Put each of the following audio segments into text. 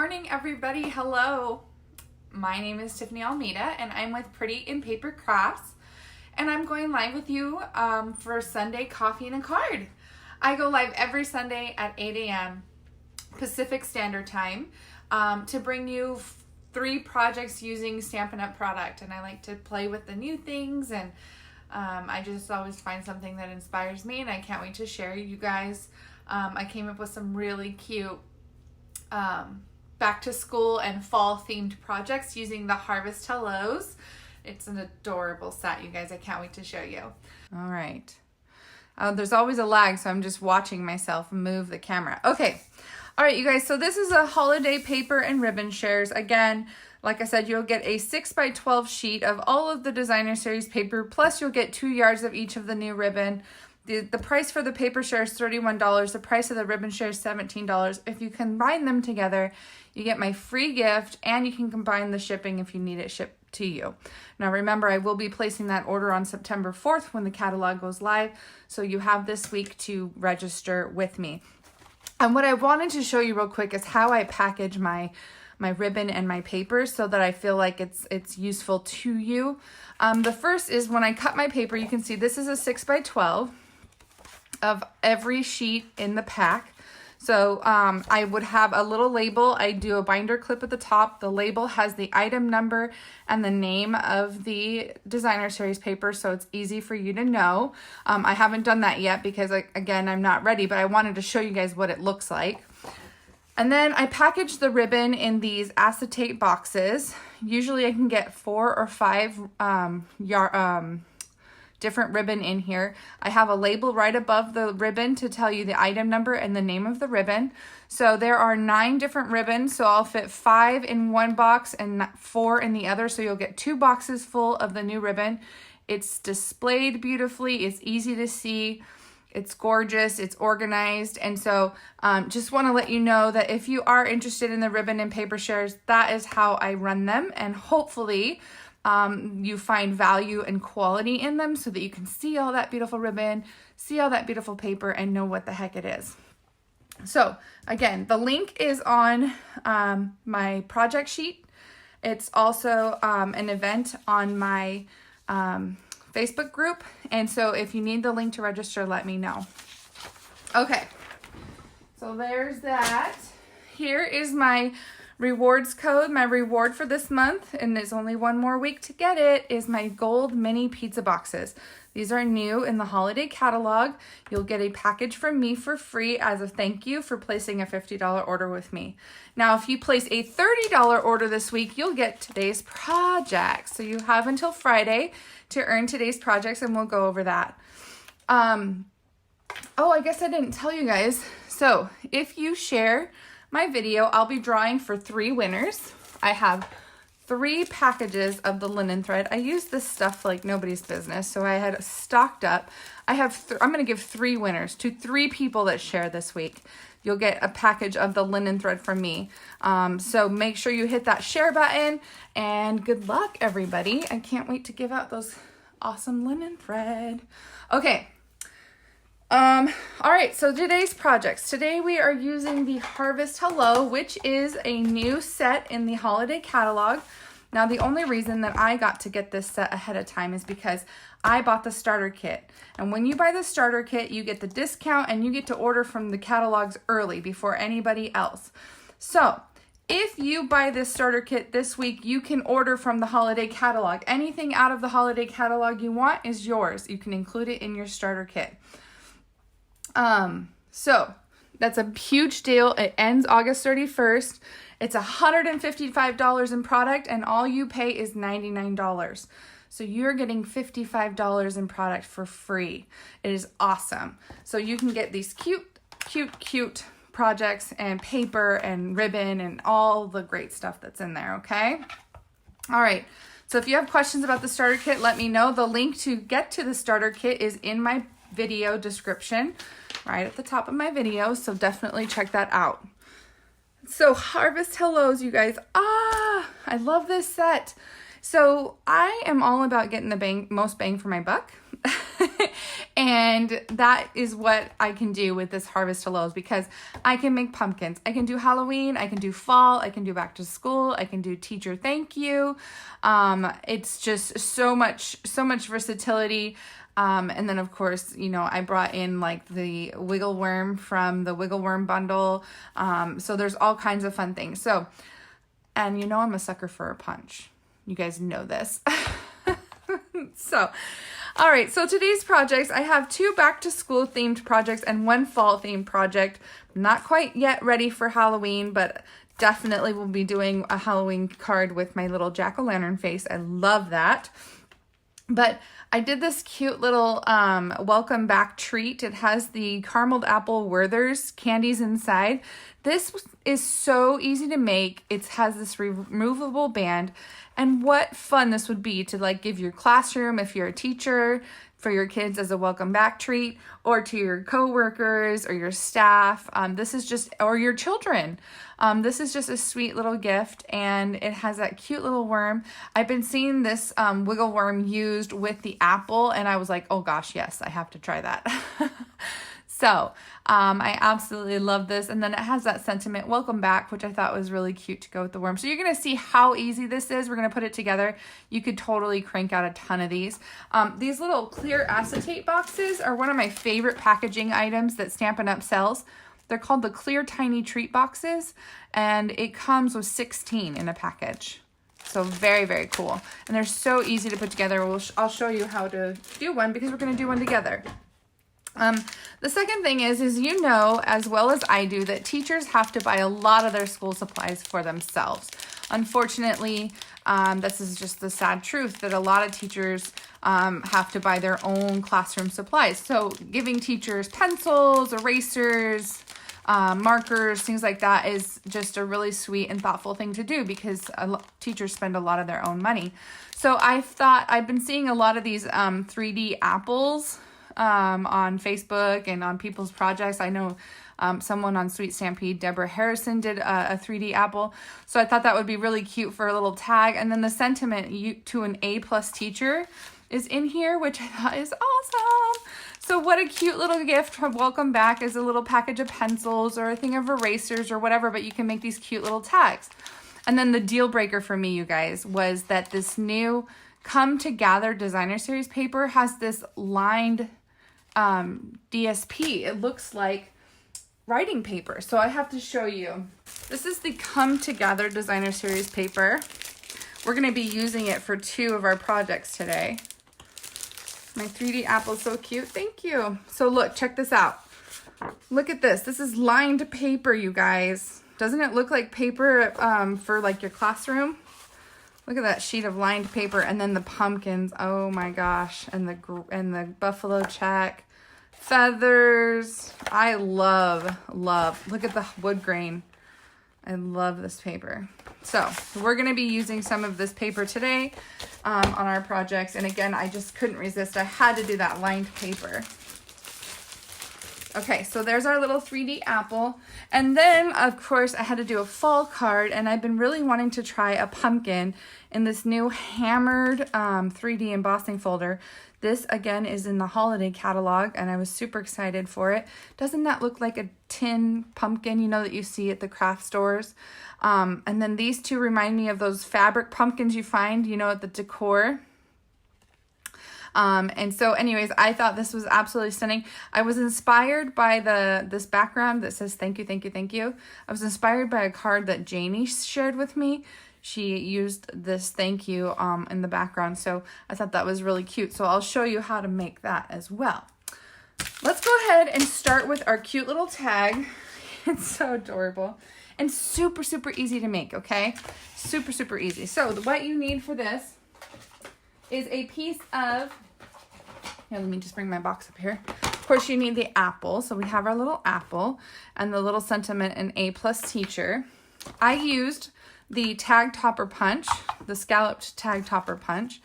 morning, everybody. Hello. My name is Tiffany Almeida, and I'm with Pretty in Paper Crafts, and I'm going live with you for Sunday Coffee and a Card. I go live every Sunday at 8 a.m. Pacific Standard Time to bring you 3 projects using Stampin' Up! Product, and I like to play with the new things, and I just always find something that inspires me, and I can't wait to share you guys. I came up with some really cute back to school and fall themed projects using the Harvest Hellos. It's an adorable set, you guys. I can't wait to show you. All right. There's always a lag, so I'm just watching myself move the camera. Okay. All right, you guys. So this is a holiday paper and ribbon shares. Again, like I said, you'll get a 6x12 sheet of all of the Designer Series paper, plus you'll get 2 yards of each of the new ribbon. The price for the paper share is $31. The price of the ribbon share is $17. If you combine them together, you get my free gift, and you can combine the shipping if you need it shipped to you. Now remember, I will be placing that order on September 4th when the catalog goes live, so you have this week to register with me. And what I wanted to show you real quick is how I package my ribbon and my paper so that I feel like it's useful to you. The first is when I cut my paper, you can see this is a 6x12 of every sheet in the pack. So I would have a little label. I do a binder clip at the top. The label has the item number and the name of the Designer Series paper, so it's easy for you to know. I haven't done that yet because, again, I'm not ready, but I wanted to show you guys what it looks like. And then I package the ribbon in these acetate boxes. Usually I can get 4 or 5 different ribbon in here. I have a label right above the ribbon to tell you the item number and the name of the ribbon. So there are 9 different ribbons, so I'll fit 5 in one box and 4 in the other, so you'll get 2 boxes full of the new ribbon. It's displayed beautifully, it's easy to see, it's gorgeous, it's organized, and so just want to let you know that if you are interested in the ribbon and paper shares, that is how I run them, and hopefully you find value and quality in them so that you can see all that beautiful ribbon, see all that beautiful paper, and know what the heck it is. So again, the link is on my project sheet. It's also an event on my Facebook group. And so if you need the link to register, let me know. Okay, so there's that. Here is my rewards code. My reward for this month, and there's only one more week to get it, is my gold mini pizza boxes. These are new in the holiday catalog. You'll get a package from me for free as a thank you for placing a $50 order with me. Now, if you place a $30 order this week, you'll get today's project. So you have until Friday to earn today's projects, and we'll go over that. Oh, I guess I didn't tell you guys. So if you share my video, I'll be drawing for 3 winners. I have 3 packages of the linen thread. I use this stuff like nobody's business, so I had stocked up. I'm going to give 3 winners to 3 people that share this week. You'll get a package of the linen thread from me. So make sure you hit that share button, and good luck, everybody. I can't wait to give out those awesome linen thread. Okay. All right, so today's projects. Today we are using the Harvest Hello, which is a new set in the holiday catalog. Now, the only reason that I got to get this set ahead of time is because I bought the starter kit. And when you buy the starter kit, you get the discount and you get to order from the catalogs early before anybody else. So if you buy this starter kit this week, you can order from the holiday catalog. Anything out of the holiday catalog you want is yours. You can include it in your starter kit. So that's a huge deal. It ends August 31st. It's $155 in product, and all you pay is $99. So you're getting $55 in product for free. It is awesome. So you can get these cute projects and paper and ribbon and all the great stuff that's in there, okay? All right. So if you have questions about the starter kit, let me know. The link to get to the starter kit is in my video description, right at the top of my video, so definitely check that out. So Harvest Hellos, you guys. I love this set. So I am all about getting the most bang for my buck. And that is what I can do with this Harvest to Lowe's, because I can make pumpkins. I can do Halloween, I can do fall, I can do back to school, I can do teacher thank you. It's just so much versatility. And then of course, you know, I brought in like the Wiggle Worm from the Wiggle Worm bundle. So there's all kinds of fun things. So, and you know, I'm a sucker for a punch. You guys know this. So, all right. So today's projects, I have 2 back to school themed projects and 1 fall themed project. Not quite yet ready for Halloween, but definitely will be doing a Halloween card with my little jack-o'-lantern face. I love that. But I did this cute little welcome back treat. It has the carameled apple Werther's candies inside. This is so easy to make. It has this removable band. And what fun this would be to like give your classroom, if you're a teacher, for your kids as a welcome back treat, or to your coworkers or your staff. This is just, or your children. This is just a sweet little gift, and it has that cute little worm. I've been seeing this Wiggle Worm used with the apple, and I was like, oh gosh, yes, I have to try that. So I absolutely love this. And then it has that sentiment, welcome back, which I thought was really cute to go with the worm. So you're going to see how easy this is. We're going to put it together. You could totally crank out a ton of these. These little clear acetate boxes are one of my favorite packaging items that Stampin' Up! Sells. They're called the Clear Tiny Treat Boxes, and it comes with 16 in a package. So very, very cool. And they're so easy to put together. I'll show you how to do one, because we're going to do one together. The second thing is you know as well as I do that teachers have to buy a lot of their school supplies for themselves. Unfortunately, this is just the sad truth that a lot of teachers have to buy their own classroom supplies. So giving teachers pencils, erasers, markers, things like that is just a really sweet and thoughtful thing to do, because teachers spend a lot of their own money. So I've been seeing a lot of these 3D apples on Facebook and on people's projects. I know someone on Sweet Stampede, Deborah Harrison, did a 3D apple. So I thought that would be really cute for a little tag. And then the sentiment to an A+ teacher is in here, which I thought is awesome. So what a cute little gift from welcome back is a little package of pencils or a thing of erasers or whatever, but you can make these cute little tags. And then the deal breaker for me, you guys, was that this new Come to Gather Designer Series paper has this lined DSP. It looks like writing paper. So I have to show you. This is the Come to Gather Designer Series paper. We're going to be using it for 2 of our projects today. My 3D apple is so cute. Thank you. So look, check this out. Look at this. This is lined paper, you guys. Doesn't it look like paper for like your classroom? Look at that sheet of lined paper, and then the pumpkins. Oh my gosh. And the buffalo check. Feathers. I love. Look at the wood grain. I love this paper. So we're going to be using some of this paper today on our projects. And again, I just couldn't resist. I had to do that lined paper. Okay, so there's our little 3D apple. And then, of course, I had to do a fall card, and I've been really wanting to try a pumpkin in this new hammered 3D embossing folder. This, again, is in the holiday catalog, and I was super excited for it. Doesn't that look like a tin pumpkin, you know, that you see at the craft stores? And then these 2 remind me of those fabric pumpkins you find, you know, at the decor. And so anyways, I thought this was absolutely stunning. I was inspired by this background that says, thank you, thank you, thank you. I was inspired by a card that Janie shared with me. She used this thank you in the background. So I thought that was really cute. So I'll show you how to make that as well. Let's go ahead and start with our cute little tag. It's so adorable and super, super easy to make, okay? Super, super easy. So what you need for this is a piece of, here, let me just bring my box up here. Of course, you need the apple. So we have our little apple and the little sentiment and A+ teacher. I used the tag topper punch, the scalloped tag topper punch,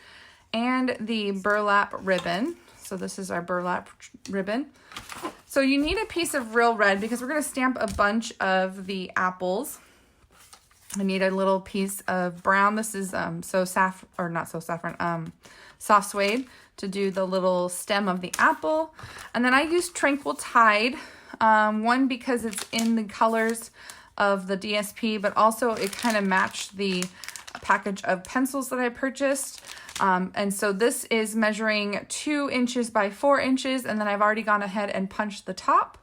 and the burlap ribbon. So this is our burlap ribbon. So you need a piece of real red because we're going to stamp a bunch of the apples. I need a little piece of brown. This is soft suede to do the little stem of the apple. And then I used Tranquil Tide, one because it's in the colors of the DSP, but also it kind of matched the package of pencils that I purchased. And so this is measuring 2 inches by 4 inches, and then I've already gone ahead and punched the top.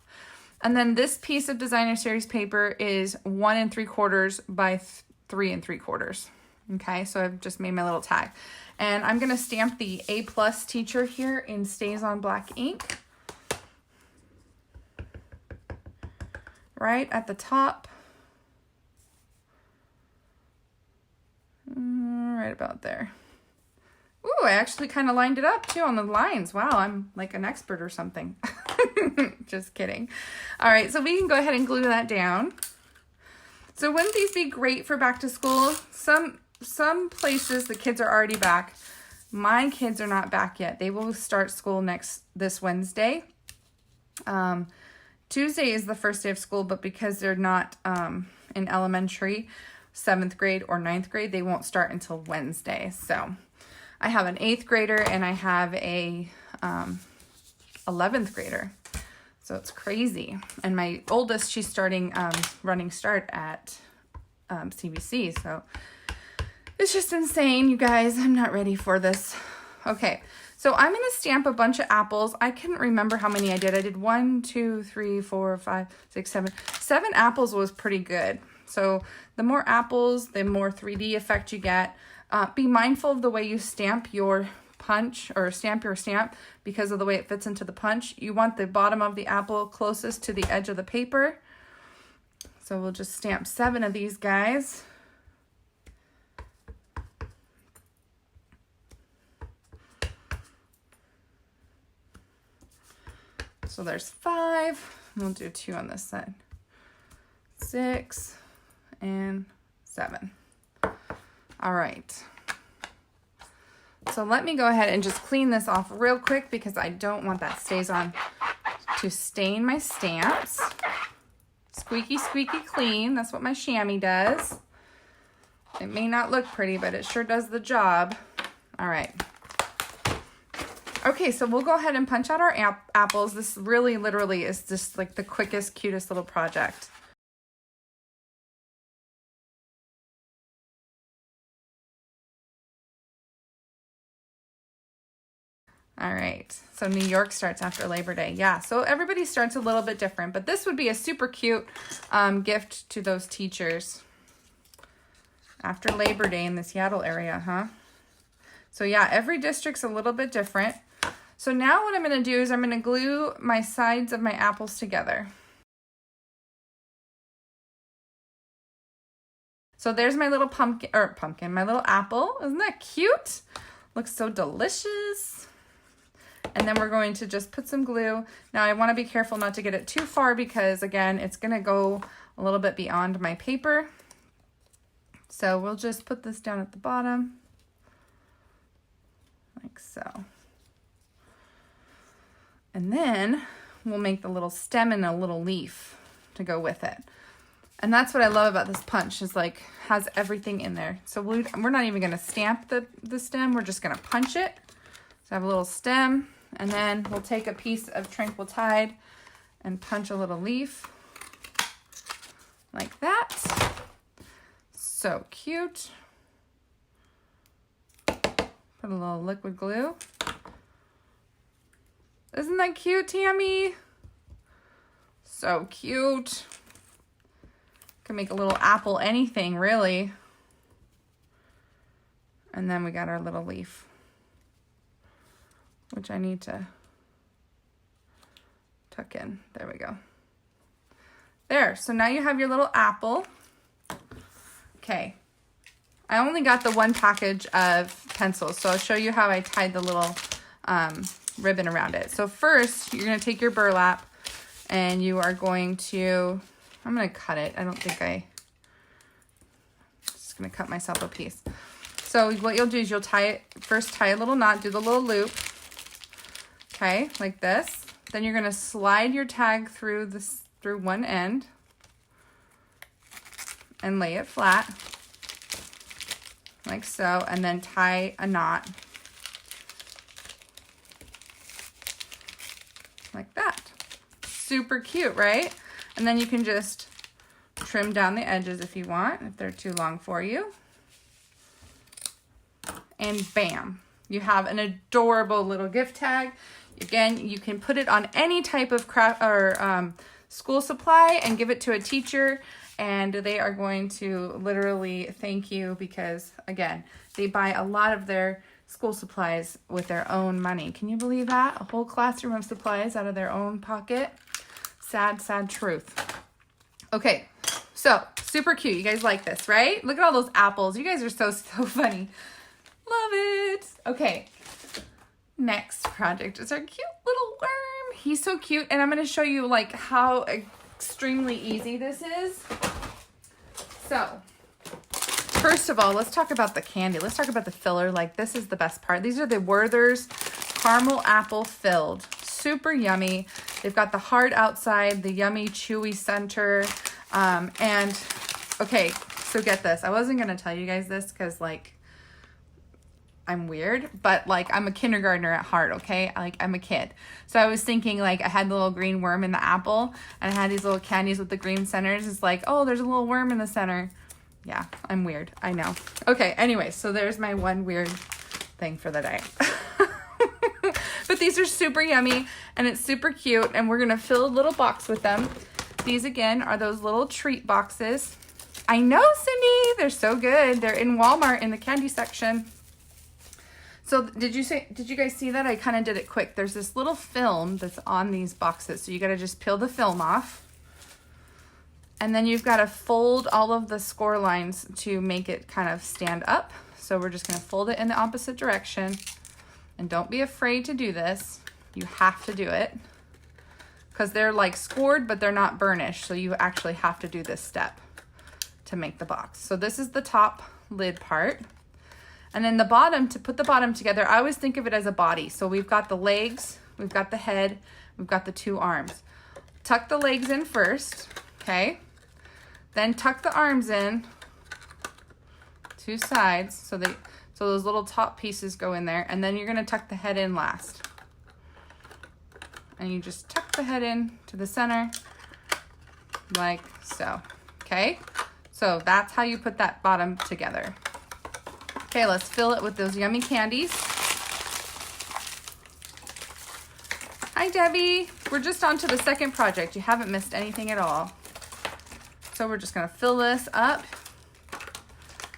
And then this piece of Designer Series paper is 1 3/4 by 3 3/4. Okay, so I've just made my little tag. And I'm gonna stamp the A+ teacher here in Stays On Black ink. Right at the top. Right about there. Ooh, I actually kind of lined it up too on the lines. Wow, I'm like an expert or something. Just kidding. All right, so we can go ahead and glue that down. So wouldn't these be great for back to school? Some places the kids are already back. My kids are not back yet. They will start school this Wednesday. Tuesday is the first day of school, but because they're not in elementary, 7th grade or 9th grade, they won't start until Wednesday. So I have an 8th grader and I have a 11th grader. So it's crazy. And my oldest, she's starting running start at CBC. So it's just insane, you guys. I'm not ready for this. Okay, so I'm going to stamp a bunch of apples. I couldn't remember how many I did. I did 1, 2, 3, 4, 5, 6, 7. 7 apples was pretty good. So the more apples, the more 3D effect you get. Be mindful of the way you stamp your punch or stamp your stamp because of the way it fits into the punch. You want the bottom of the apple closest to the edge of the paper. So we'll just stamp 7 of these guys. So there's 5. We'll do 2 on this side. 6 and 7. All right. So let me go ahead and just clean this off real quick because I don't want that Stays On to stain my stamps. Squeaky, squeaky clean. That's what my chamois does. It may not look pretty, but it sure does the job. All right. Okay, so we'll go ahead and punch out our apples. This really literally is just like the quickest, cutest little project. All right, so New York starts after Labor Day. Yeah, so everybody starts a little bit different, but this would be a super cute gift to those teachers after Labor Day in the Seattle area, huh? So yeah, every district's a little bit different. So now what I'm gonna do is I'm gonna glue my sides of my apples together. So there's my little pumpkin, my little apple. Isn't that cute? Looks so delicious. And then we're going to just put some glue. Now I want to be careful not to get it too far because again, it's going to go a little bit beyond my paper. So we'll just put this down at the bottom like so. And then we'll make the little stem and a little leaf to go with it. And that's what I love about this punch is like has everything in there. So we're not even going to stamp the stem. We're just going to punch it. So I have a little stem. And then we'll take a piece of Tranquil Tide and punch a little leaf like that. So cute. Put a little liquid glue. Isn't that cute, Tammy? So cute. Can make a little apple anything, really. And then we got our little leaf, which I need to tuck in. There we go. There, so now you have your little apple. Okay, I only got the 1 package of pencils, so I'll show you how I tied the little ribbon around it. So first, you're gonna take your burlap and you are going to, I'm gonna cut it. I don't think just gonna cut myself a piece. So what you'll do is you'll first tie a little knot, do the little loop. Okay, like this. Then you're gonna slide your tag through one end and lay it flat, like so, and then tie a knot like that. Super cute, right? And then you can just trim down the edges if you want, if they're too long for you. And bam, you have an adorable little gift tag. Again, you can put it on any type of craft or school supply and give it to a teacher, and they are going to literally thank you because, again, they buy a lot of their school supplies with their own money. Can you believe that? A whole classroom of supplies out of their own pocket. Sad, sad truth. Okay, so super cute. You guys like this, right? Look at all those apples. You guys are so funny. Love it. Okay, next project is our cute little worm. He's so cute, and I'm going to show you like how extremely easy this is. So, first of all, let's talk about the candy. Let's talk about the filler. Like, this is the best part. These are the Werther's caramel apple filled. Super yummy. They've got the hard outside, the yummy chewy center. And okay, so get this. I wasn't going to tell you guys this because like I'm weird, but like I'm a kindergartner at heart, okay? Like I'm a kid. So I was thinking like I had the little green worm in the apple and I had these little candies with the green centers. It's like, oh, there's a little worm in the center. Yeah, I'm weird. I know. Okay, anyway, so there's my one weird thing for the day. But these are super yummy and it's super cute, and we're going to fill a little box with them. These again are those little treat boxes. I know, Cindy, they're so good. They're in Walmart in the candy section. So did you guys see that? I kind of did it quick. There's this little film that's on these boxes. So you got to just peel the film off. And then you've got to fold all of the score lines to make it kind of stand up. So we're just going to fold it in the opposite direction. And don't be afraid to do this. You have to do it. Because they're like scored, but they're not burnished. So you actually have to do this step to make the box. So this is the top lid part. And then the bottom, to put the bottom together, I always think of it as a body. So we've got the legs, we've got the head, we've got the two arms. Tuck the legs in first, okay? Then tuck the arms in, two sides, so those little top pieces go in there, and then you're gonna tuck the head in last. And you just tuck the head in to the center, like so, okay? So that's how you put that bottom together. Okay, let's fill it with those yummy candies. Hi, Debbie. We're just on to the second project. You haven't missed anything at all. So we're just gonna fill this up.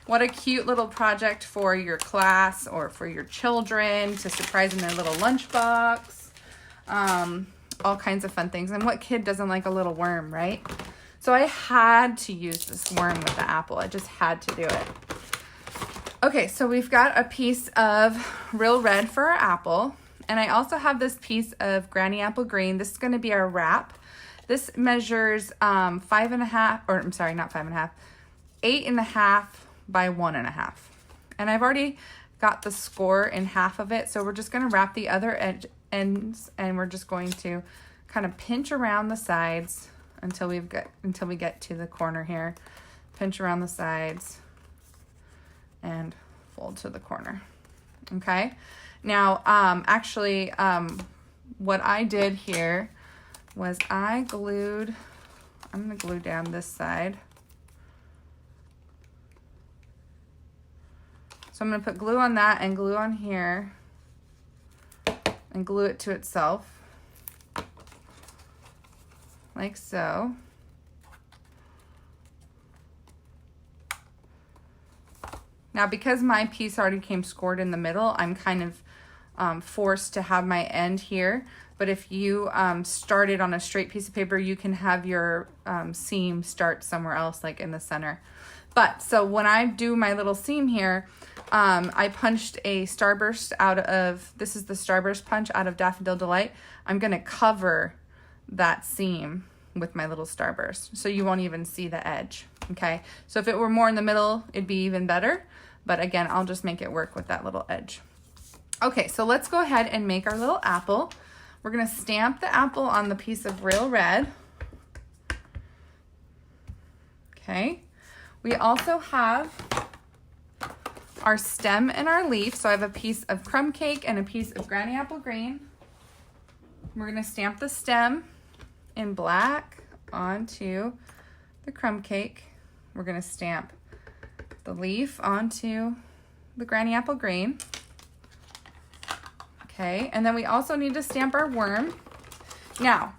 What a cute little project for your class or for your children to surprise in their little lunchbox. All kinds of fun things. And what kid doesn't like a little worm, right? So I had to use this worm with the apple. I just had to do it. Okay, so we've got a piece of Real Red for our apple. And I also have this piece of Granny Apple Green. This is gonna be our wrap. This measures 5.5, or I'm sorry, not 5.5, 8.5 by 1.5. And I've already got the score in half of it. So we're just gonna wrap the other ends, and we're just going to kind of pinch around the sides until we get to the corner here. Pinch around the sides and fold to the corner. Okay. Now, what I did here was I'm gonna glue down this side. So I'm gonna put glue on that and glue on here and glue it to itself, like so. Now, because my piece already came scored in the middle, I'm kind of forced to have my end here. But if you started on a straight piece of paper, you can have your seam start somewhere else, like in the center. But so when I do my little seam here, I punched a Starburst this is the Starburst punch out of Daffodil Delight. I'm gonna cover that seam with my little Starburst, so you won't even see the edge, okay? So if it were more in the middle, it'd be even better. But again, I'll just make it work with that little edge. Okay, so let's go ahead and make our little apple. We're gonna stamp the apple on the piece of Real Red. Okay, we also have our stem and our leaf. So I have a piece of crumb cake and a piece of Granny Apple Green. we're gonna stamp the stem in black onto the crumb cake. We're gonna stamp the leaf onto the Granny Apple Green. Okay, and then we also need to stamp our worm. Now,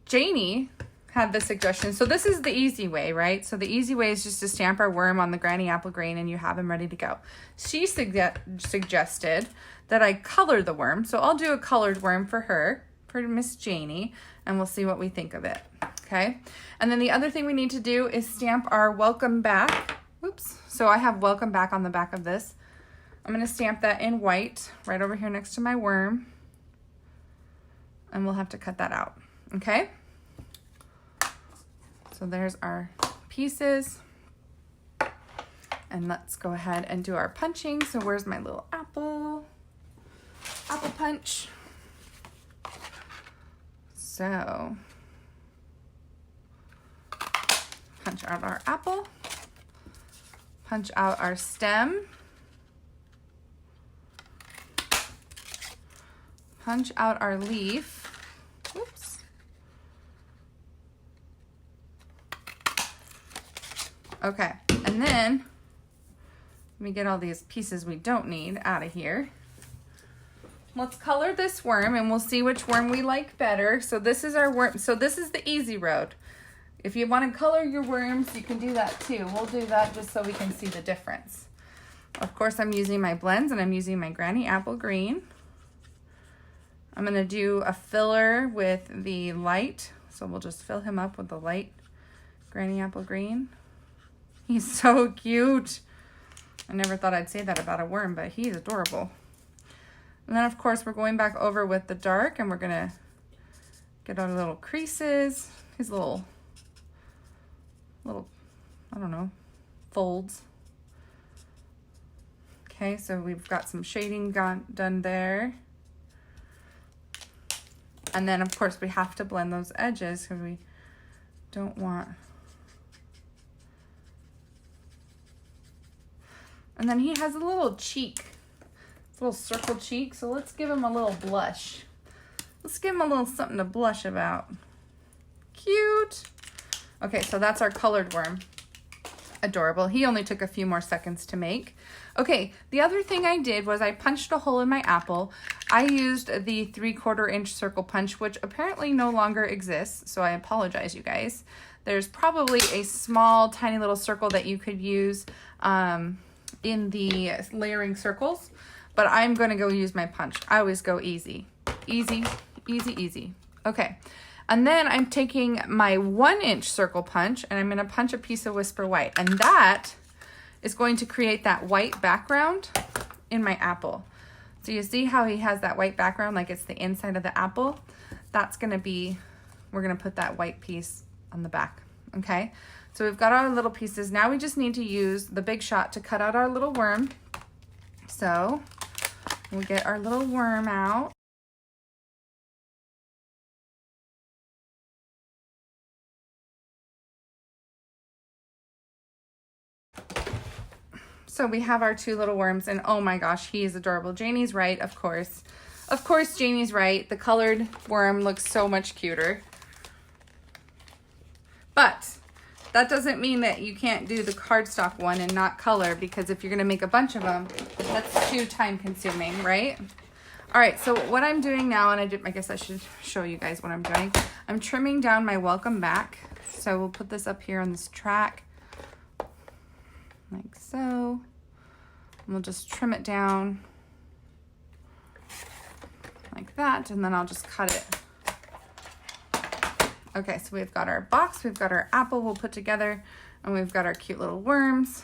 Janie had the suggestion. So this is the easy way, right? So the easy way is just to stamp our worm on the Granny Apple Green and you have him ready to go. She suggested that I color the worm. So I'll do a colored worm for her, for Miss Janie, and we'll see what we think of it. Okay. And then the other thing we need to do is stamp our welcome back. Oops. So I have welcome back on the back of this. I'm going to stamp that in white right over here next to my worm. And we'll have to cut that out. Okay. So there's our pieces. And let's go ahead and do our punching. So where's my little apple? Apple punch. So punch out our apple. Punch out our stem. Punch out our leaf. Oops. Okay, and then let me get all these pieces we don't need out of here. Let's color this worm and we'll see which worm we like better. So this is our worm. So this is the easy road. If you want to color your worms, you can do that too. We'll do that just so we can see the difference. Of course, I'm using my blends and I'm using my Granny Apple Green. I'm going to do a filler with the light. So we'll just fill him up with the light Granny Apple Green. He's so cute. I never thought I'd say that about a worm, but he's adorable. And then of course we're going back over with the dark and we're going to get our little creases, his little, I don't know, folds. Okay, so we've got some shading done there. And then of course we have to blend those edges because we don't want. And then he has a little cheek, a little circle cheek. So let's give him a little blush. Let's give him a little something to blush about. Cute. Okay, so that's our colored worm. Adorable. He only took a few more seconds to make. Okay, the other thing I did was I punched a hole in my apple. I used the 3/4 inch circle punch, which apparently no longer exists. So I apologize, you guys. There's probably a small, tiny little circle that you could use in the layering circles, but I'm going to go use my punch. I always go easy. Easy, easy, easy. Okay. And then I'm taking my 1 inch circle punch and I'm going to punch a piece of Whisper White. And that is going to create that white background in my apple. So you see how he has that white background like it's the inside of the apple? That's going to be, we're going to put that white piece on the back. Okay. So we've got our little pieces. Now we just need to use the Big Shot to cut out our little worm. So we'll get our little worm out. So we have our 2 little worms and oh my gosh, he is adorable. Janie's right, of course. Of course, Janie's right. The colored worm looks so much cuter. But that doesn't mean that you can't do the cardstock one and not color, because if you're going to make a bunch of them, that's too time consuming, right? All right, so what I'm doing now, and I guess I should show you guys what I'm doing. I'm trimming down my welcome back. So we'll put this up here on this track, like so. And we'll just trim it down like that, and then I'll just cut it. Okay, so we've got our box, we've got our apple we'll put together, and we've got our cute little worms.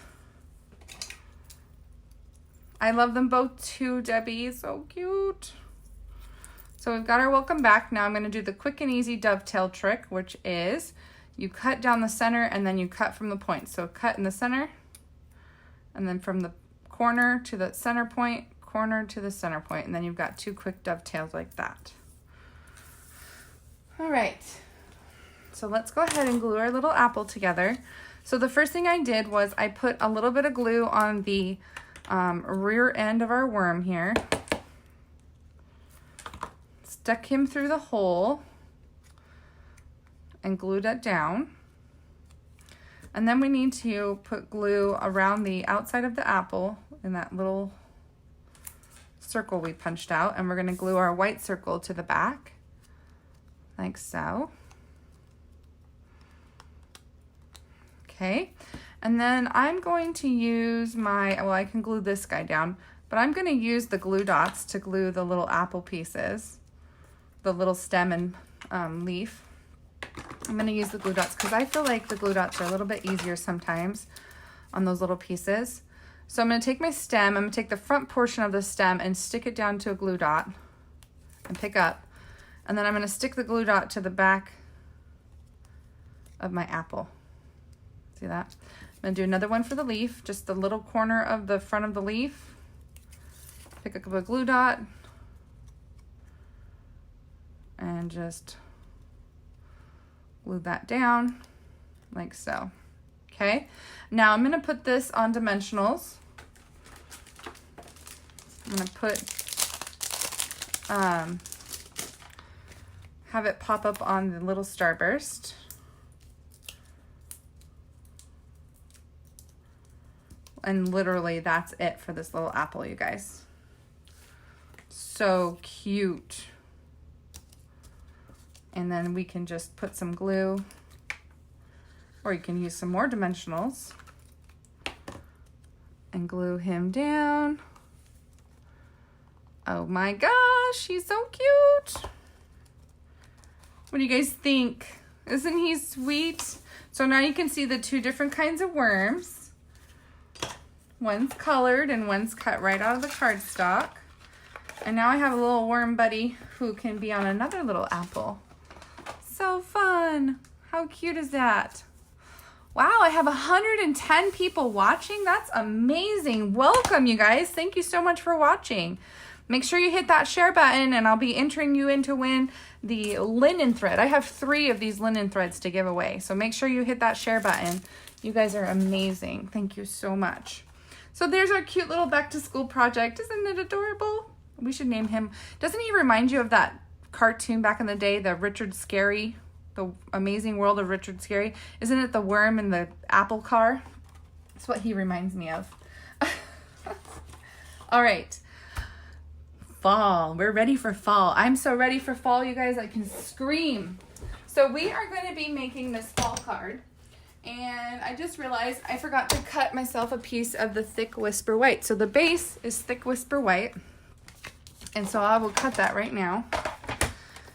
I love them both too, Debbie, so cute. So we've got our welcome back. Now I'm gonna do the quick and easy dovetail trick, which is you cut down the center and then you cut from the point. So cut in the center, and then from the corner to the center point, corner to the center point, and then you've got 2 quick dovetails like that. All right. So let's go ahead and glue our little apple together. So the first thing I did was I put a little bit of glue on the rear end of our worm here. stuck him through the hole and glued it down. And then we need to put glue around the outside of the apple in that little circle we punched out, and we're going to glue our white circle to the back, like so. Okay, and then I'm going to use my, well, I can glue this guy down, but I'm going to use the glue dots to glue the little apple pieces, the little stem and leaf. I'm going to use the glue dots because I feel like the glue dots are a little bit easier sometimes on those little pieces. So I'm going to take my stem, I'm going to take the front portion of the stem and stick it down to a glue dot and pick up. And then I'm going to stick the glue dot to the back of my apple. See that? I'm going to do another one for the leaf, just the little corner of the front of the leaf. Pick up a glue dot and just glue that down like so. Okay, now I'm going to put this on dimensionals. I'm going to put have it pop up on the little starburst. And literally that's it for this little apple, you guys. So cute. And then we can just put some glue, or you can use some more dimensionals and glue him down. Oh my gosh, he's so cute. What do you guys think? Isn't he sweet? So now you can see the two different kinds of worms. One's colored and one's cut right out of the cardstock. And now I have a little worm buddy who can be on another little apple. So fun. How cute is that? Wow, I have 110 people watching. That's amazing. Welcome, you guys. Thank you so much for watching. Make sure you hit that share button and I'll be entering you in to win the linen thread. I have 3 of these linen threads to give away. So make sure you hit that share button. You guys are amazing. Thank you so much. So there's our cute little back to school project. Isn't it adorable? We should name him. Doesn't he remind you of that cartoon back in the day, the Richard Scarry, The Amazing World of Richard Scarry? Isn't it the worm in the apple car? That's what he reminds me of. All right. Fall. We're ready for fall. I'm so ready for fall, you guys. I can scream. So we are going to be making this fall card. And I just realized I forgot to cut myself a piece of the Thick Whisper White. So the base is Thick Whisper White. And so I will cut that right now.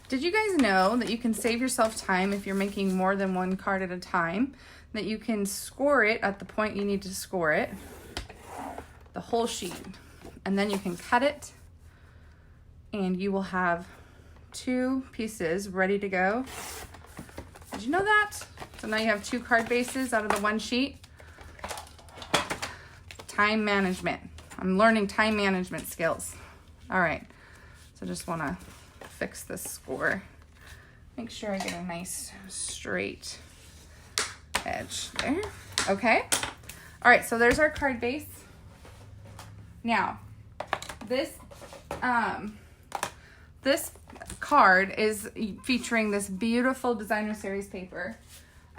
Did you guys know that you can save yourself time if you're making more than one card at a time? That you can score it at the point you need to score it, the whole sheet. And then you can cut it and you will have 2 pieces ready to go. Did you know that? So now you have 2 card bases out of the one sheet. Time management. I'm learning time management skills. All right, so just want to fix this score. Make sure I get a nice straight edge there. Okay. All right, so there's our card base. Now, this card is featuring this beautiful designer series paper.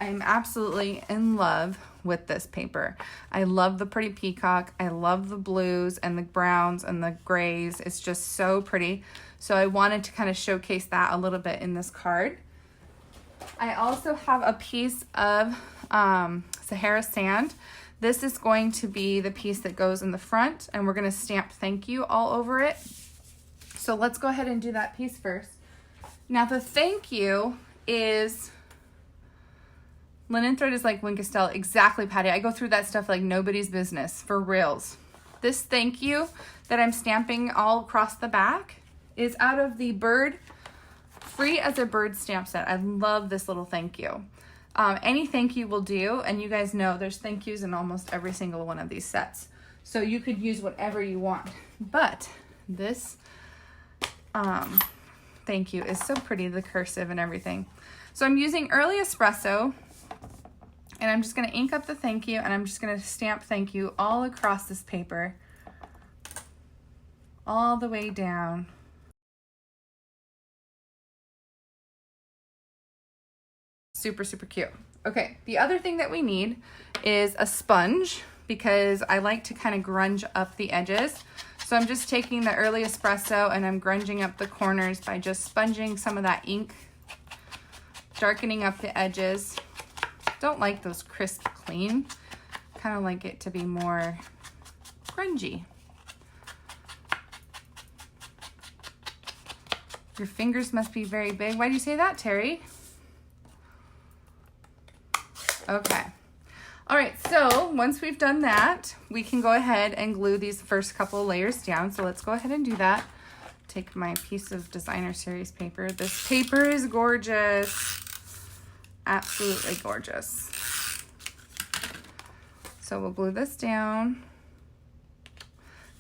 I'm absolutely in love with this paper. I love the pretty peacock. I love the blues and the browns and the grays. It's just so pretty. So I wanted to kind of showcase that a little bit in this card. I also have a piece of Sahara sand. This is going to be the piece that goes in the front, and we're going to stamp thank you all over it. So let's go ahead and do that piece first. Now the thank you is linen thread is like Wink of Stella. Exactly, Patty. I go through that stuff like nobody's business, for reals. This thank you that I'm stamping all across the back is out of the Bird Free as a Bird stamp set. I love this little thank you. Any thank you will do, and you guys know there's thank yous in almost every single one of these sets. So you could use whatever you want. But this thank you is so pretty, the cursive and everything. So I'm using Early Espresso, and I'm just going to ink up the thank you, and I'm just going to stamp thank you all across this paper, all the way down. Super, super cute. Okay, the other thing that we need is a sponge because I like to kind of grunge up the edges. So I'm just taking the early espresso and I'm grunging up the corners by just sponging some of that ink, darkening up the edges. Don't like those crisp clean. Kind of like it to be more grungy. Your fingers must be very big. Why do you say that, Terry? Okay. All right, so once we've done that, we can go ahead and glue these first couple layers down. So let's go ahead and do that. Take my piece of designer series paper. This paper is gorgeous. Absolutely gorgeous. So we'll glue this down.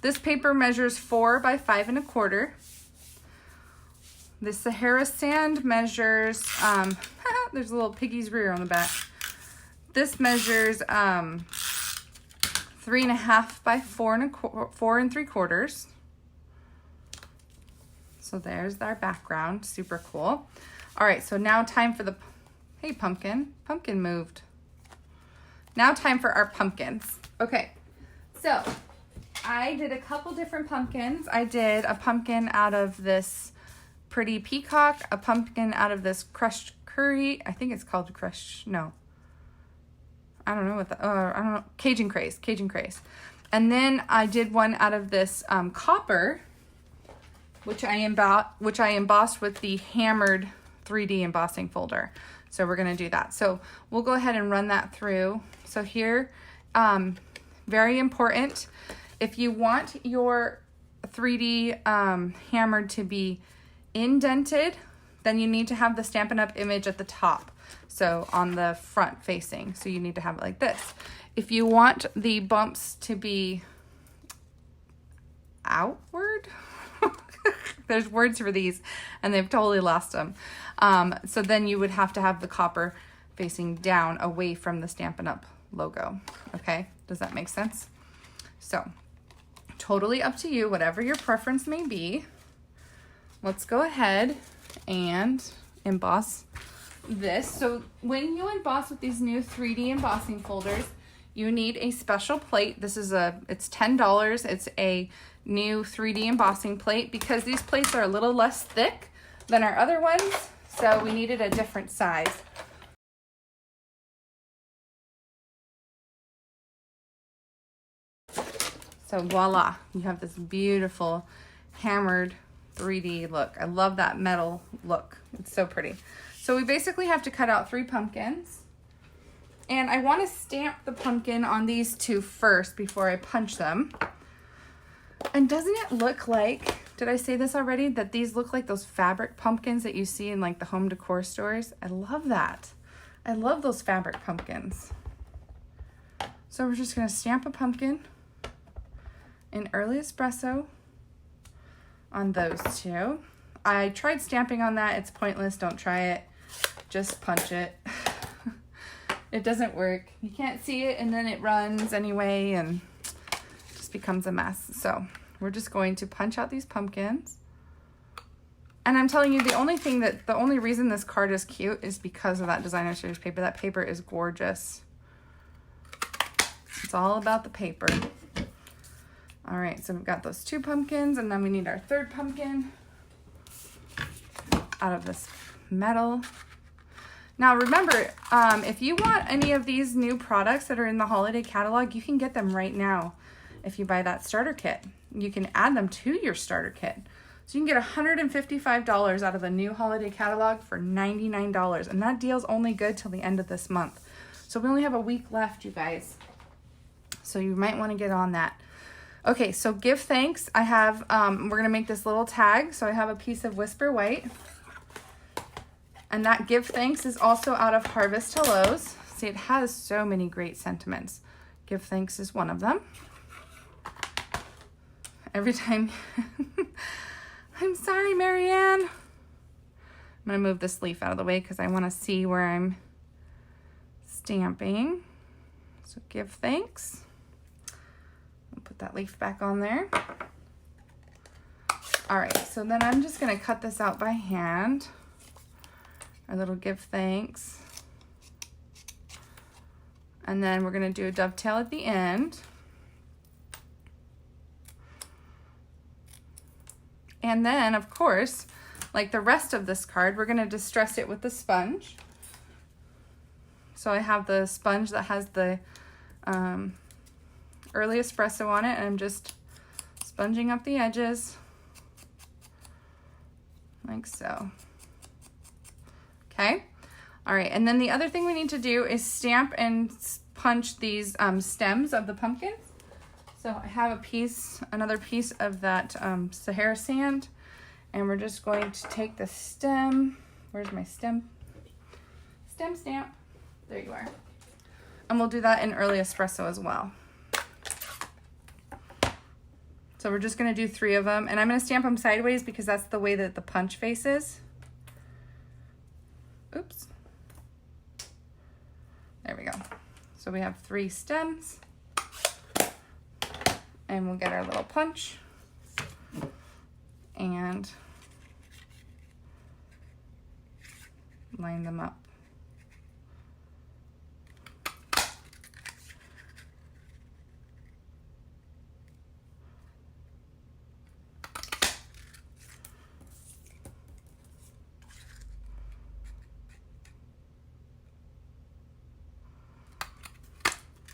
This paper measures 4 by 5 1/4. The Sahara sand measures, there's a little piggy's rear on the back. This measures 3.5 by 4 3/4. So there's our background, super cool. All right, so now time for the, hey pumpkin moved. Now time for our pumpkins. Okay, so I did a couple different pumpkins. I did a pumpkin out of this Pretty Peacock, a pumpkin out of this crushed curry. I think it's called crushed, no. I don't know what the, I don't know, Cajun Craze. And then I did one out of this copper, which I embossed with the hammered 3D embossing folder. So we're gonna do that. So we'll go ahead and run that through. So here, very important, if you want your 3D hammered to be indented, then you need to have the Stampin' Up! Image at the top. So on the front facing. So you need to have it like this. If you want the bumps to be outward, there's words for these and they've totally lost them. So then you would have to have the copper facing down away from the Stampin' Up! Logo. Okay, does that make sense? So totally up to you, whatever your preference may be. Let's go ahead and emboss this. So when you emboss with these new 3D embossing folders, you need a special plate. This is it's $10. It's a new 3D embossing plate because these plates are a little less thick than our other ones. So we needed a different size. So voila, you have this beautiful hammered 3D look. I love that metal look. It's so pretty. So we basically have to cut out 3 pumpkins. And I want to stamp the pumpkin on these 2 first before I punch them. And doesn't it look like, did I say this already, that these look like those fabric pumpkins that you see in like the home decor stores? I love that. I love those fabric pumpkins. So we're just going to stamp a pumpkin in early espresso on those 2. I tried stamping on that. It's pointless. Don't try it. Just punch it. It doesn't work. You can't see it and then it runs anyway and just becomes a mess. So we're just going to punch out these pumpkins. And I'm telling you, the only reason this card is cute is because of that designer series paper. That paper is gorgeous. It's all about the paper. All right, so we've got those 2 pumpkins and then we need our 3rd pumpkin out of this metal. Now remember, if you want any of these new products that are in the holiday catalog, you can get them right now. If you buy that starter kit, you can add them to your starter kit. So you can get $155 out of the new holiday catalog for $99. And that deal's only good till the end of this month. So we only have a week left, you guys. So you might want to get on that. Okay, so give thanks. I have, we're going to make this little tag. So I have a piece of Whisper White. And that give thanks is also out of Harvest Hellos. See, it has so many great sentiments. Give thanks is one of them. Every time, I'm sorry, Marianne. I'm gonna move this leaf out of the way because I wanna see where I'm stamping. So give thanks. I'll put that leaf back on there. All right, so then I'm just gonna cut this out by hand. Our little give thanks. And then we're gonna do a dovetail at the end. And then, of course, like the rest of this card, we're gonna distress it with the sponge. So I have the sponge that has the early espresso on it, and I'm just sponging up the edges like so. Okay. All right, and then the other thing we need to do is stamp and punch these stems of the pumpkins. So I have another piece of that Sahara sand, and we're just going to take the stem. Where's my stem? Stem stamp. There you are. And we'll do that in early espresso as well. So we're just gonna do 3 of them, and I'm gonna stamp them sideways because that's the way that the punch faces. Oops. There we go. So we have 3 stems, and we'll get our little punch and line them up.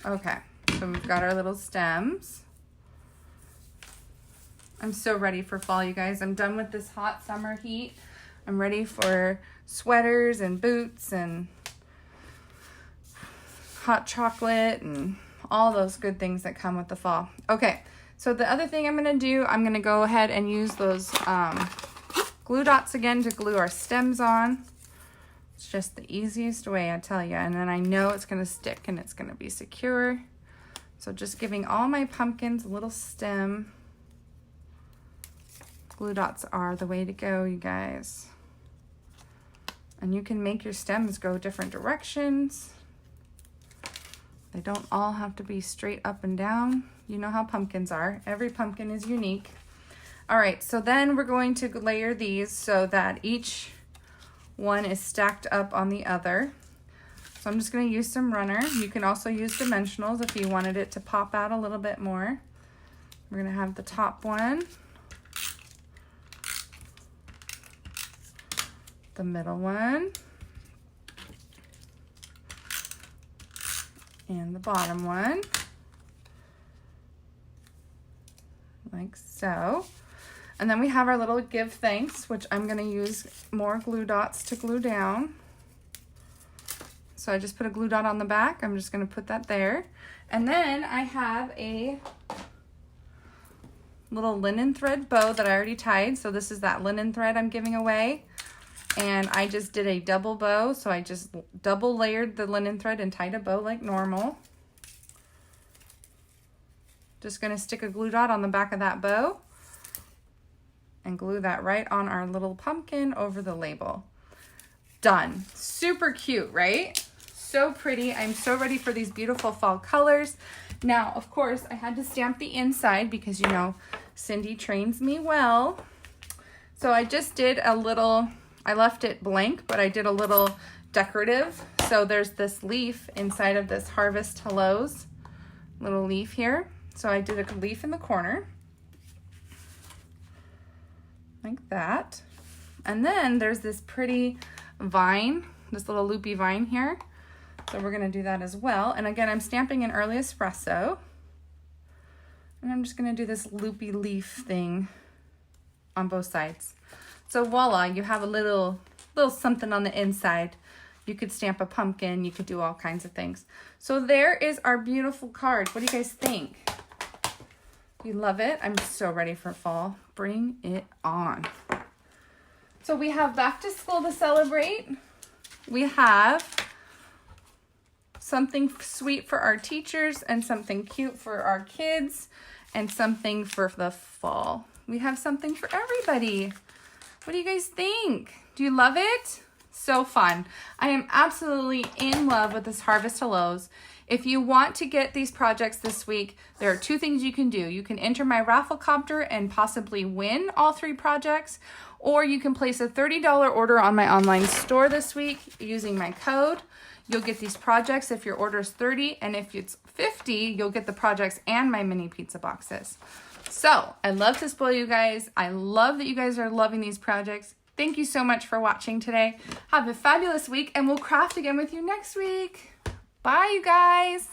Okay, so we've got our little stems. I'm so ready for fall, you guys. I'm done with this hot summer heat. I'm ready for sweaters and boots and hot chocolate and all those good things that come with the fall. Okay, so the other thing I'm gonna do, I'm gonna go ahead and use those glue dots again to glue our stems on. It's just the easiest way, I tell you. And then I know it's gonna stick and it's gonna be secure. So just giving all my pumpkins a little stem. Glue dots are the way to go, you guys. And you can make your stems go different directions. They don't all have to be straight up and down. You know how pumpkins are. Every pumpkin is unique. All right, so then we're going to layer these so that each one is stacked up on the other. So I'm just gonna use some runner. You can also use dimensionals if you wanted it to pop out a little bit more. We're gonna have the top one, the middle one, and the bottom one, like so. And then we have our little give thanks, which I'm gonna use more glue dots to glue down. So I just put a glue dot on the back. I'm just gonna put that there. And then I have a little linen thread bow that I already tied. So this is that linen thread I'm giving away. And I just did a double bow. So I just double layered the linen thread and tied a bow like normal. Just gonna stick a glue dot on the back of that bow and glue that right on our little pumpkin over the label. Done. Super cute, right? So pretty. I'm so ready for these beautiful fall colors. Now, of course, I had to stamp the inside because, you know, Cindy trains me well. So I just did a little, I left it blank, but I did a little decorative. So there's this leaf inside of this Harvest Hellos little leaf here. So I did a leaf in the corner, like that. And then there's this pretty vine, this little loopy vine here. So we're gonna do that as well. And again, I'm stamping in early espresso. And I'm just gonna do this loopy leaf thing on both sides. So voila, you have a little something on the inside. You could stamp a pumpkin, you could do all kinds of things. So there is our beautiful card. What do you guys think? You love it? I'm so ready for fall. Bring it on. So we have back to school to celebrate. We have something sweet for our teachers and something cute for our kids and something for the fall. We have something for everybody. What do you guys think? Do you love it? So fun. I am absolutely in love with this Harvest Hellos. If you want to get these projects this week, there are 2 things you can do. You can enter my Rafflecopter and possibly win all 3 projects, or you can place a $30 order on my online store this week using my code. You'll get these projects if your order is $30, and if it's $50, you'll get the projects and my mini pizza boxes. So I love to spoil you guys. I love that you guys are loving these projects. Thank you so much for watching today. Have a fabulous week, and we'll craft again with you next week. Bye, you guys.